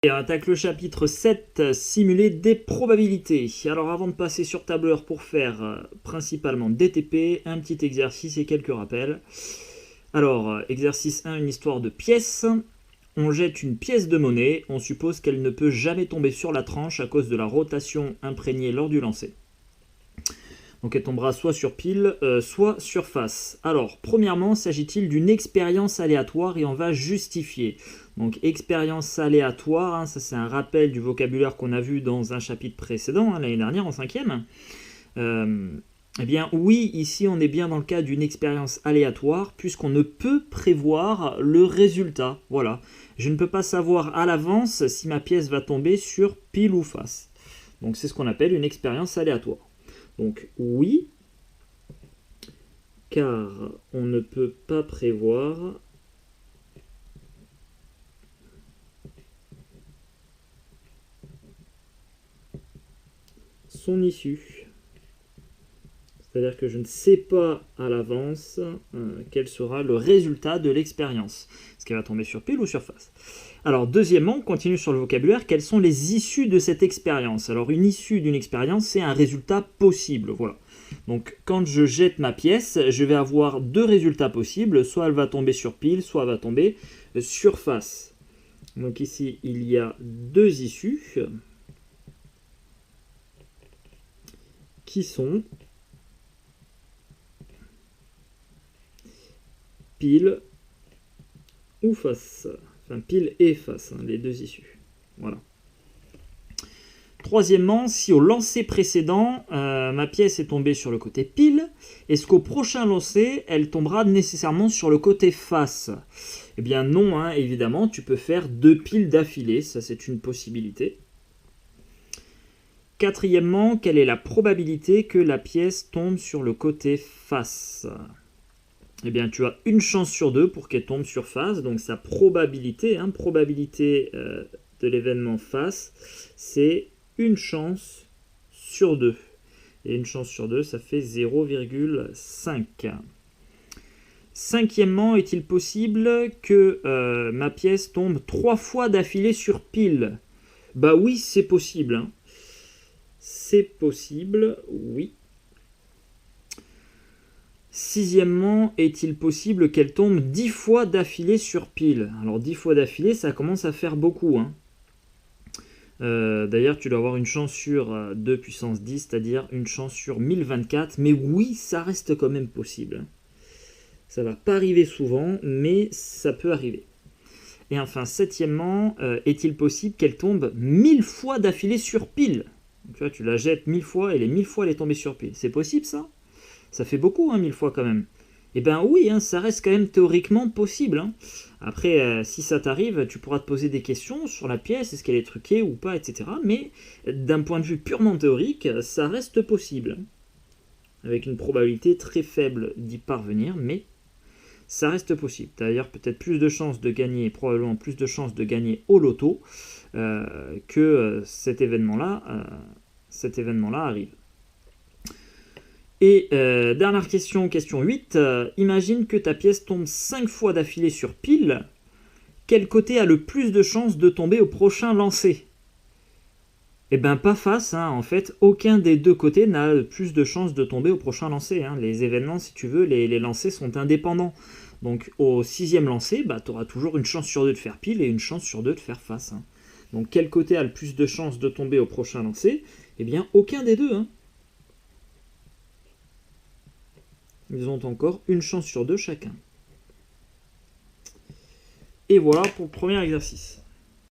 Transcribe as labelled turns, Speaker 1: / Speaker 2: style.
Speaker 1: Et on attaque le chapitre 7, simuler des probabilités. Alors avant de passer sur tableur pour faire principalement DTP, un petit exercice et quelques rappels. Alors, exercice 1, une histoire de pièce. On jette une pièce de monnaie, on suppose qu'elle ne peut jamais tomber sur la tranche à cause de la rotation imprégnée lors du lancer. Donc elle tombera soit sur pile, soit sur face. Alors, premièrement, s'agit-il d'une expérience aléatoire et on va justifier. Donc, expérience aléatoire, hein, ça c'est un rappel du vocabulaire qu'on a vu dans un chapitre précédent, hein, l'année dernière, en 5e. Eh bien, oui, ici on est bien dans le cas d'une expérience aléatoire, puisqu'on ne peut prévoir le résultat. Voilà. Je ne peux pas savoir à l'avance si ma pièce va tomber sur pile ou face. Donc, c'est ce qu'on appelle une expérience aléatoire. Donc oui, car on ne peut pas prévoir son issue. C'est-à-dire que je ne sais pas à l'avance quel sera le résultat de l'expérience. Est-ce qu'elle va tomber sur pile ou sur face? Alors, deuxièmement, on continue sur le vocabulaire. Quelles sont les issues de cette expérience? Alors, une issue d'une expérience, c'est un résultat possible. Voilà. Donc, quand je jette ma pièce, je vais avoir deux résultats possibles. Soit elle va tomber sur pile, soit elle va tomber sur face. Donc ici, il y a deux issues qui sont pile ou face. Enfin, pile et face, hein, les deux issues. Voilà. Troisièmement, si au lancer précédent, ma pièce est tombée sur le côté pile, est-ce qu'au prochain lancer, elle tombera nécessairement sur le côté face? Eh bien non, hein, évidemment, tu peux faire deux piles d'affilée, ça c'est une possibilité. Quatrièmement, quelle est la probabilité que la pièce tombe sur le côté face? Eh bien, tu as une chance sur deux pour qu'elle tombe sur face, donc sa probabilité, hein, probabilité de l'événement face, c'est une chance sur 2. Et une chance sur 2, ça fait 0,5. Cinquièmement, est-il possible que ma pièce tombe 3 fois d'affilée sur pile? Bah oui, c'est possible. Hein. C'est possible, oui. Sixièmement, est-il possible qu'elle tombe 10 fois d'affilée sur pile? Alors 10 fois d'affilée, ça commence à faire beaucoup. Hein. D'ailleurs, tu dois avoir une chance sur 2 puissance 10, c'est-à-dire une chance sur 1024. Mais oui, ça reste quand même possible. Ça va pas arriver souvent, mais ça peut arriver. Et enfin, septièmement, est-il possible qu'elle tombe 1000 fois d'affilée sur pile? Donc, tu vois, tu la jettes 1000 fois et les 1000 fois elle est tombée sur pile. C'est possible ça? Ça fait beaucoup, hein, 1000 fois quand même. Eh bien oui, hein, ça reste quand même théoriquement possible. Hein. Après, si ça t'arrive, tu pourras te poser des questions sur la pièce, est-ce qu'elle est truquée ou pas, etc. Mais d'un point de vue purement théorique, ça reste possible. Avec une probabilité très faible d'y parvenir, mais ça reste possible. Tu as d'ailleurs peut-être plus de chances de gagner, probablement plus de chances de gagner au loto que cet événement-là arrive. Et dernière question, question 8. Imagine que ta pièce tombe 5 fois d'affilée sur pile. Quel côté a le plus de chances de tomber au prochain lancer? Eh bien, pas face. Hein. En fait, aucun des deux côtés n'a plus de chances de tomber au prochain lancer. Hein. Les événements, si tu veux, les lancers sont indépendants. Donc, au 6e lancer, bah, tu auras toujours une chance sur 2 de faire pile et une chance sur 2 de faire face. Hein. Donc, quel côté a le plus de chances de tomber au prochain lancer? Eh bien, aucun des deux. Hein. Ils ont encore une chance sur 2 chacun. Et voilà pour le premier exercice.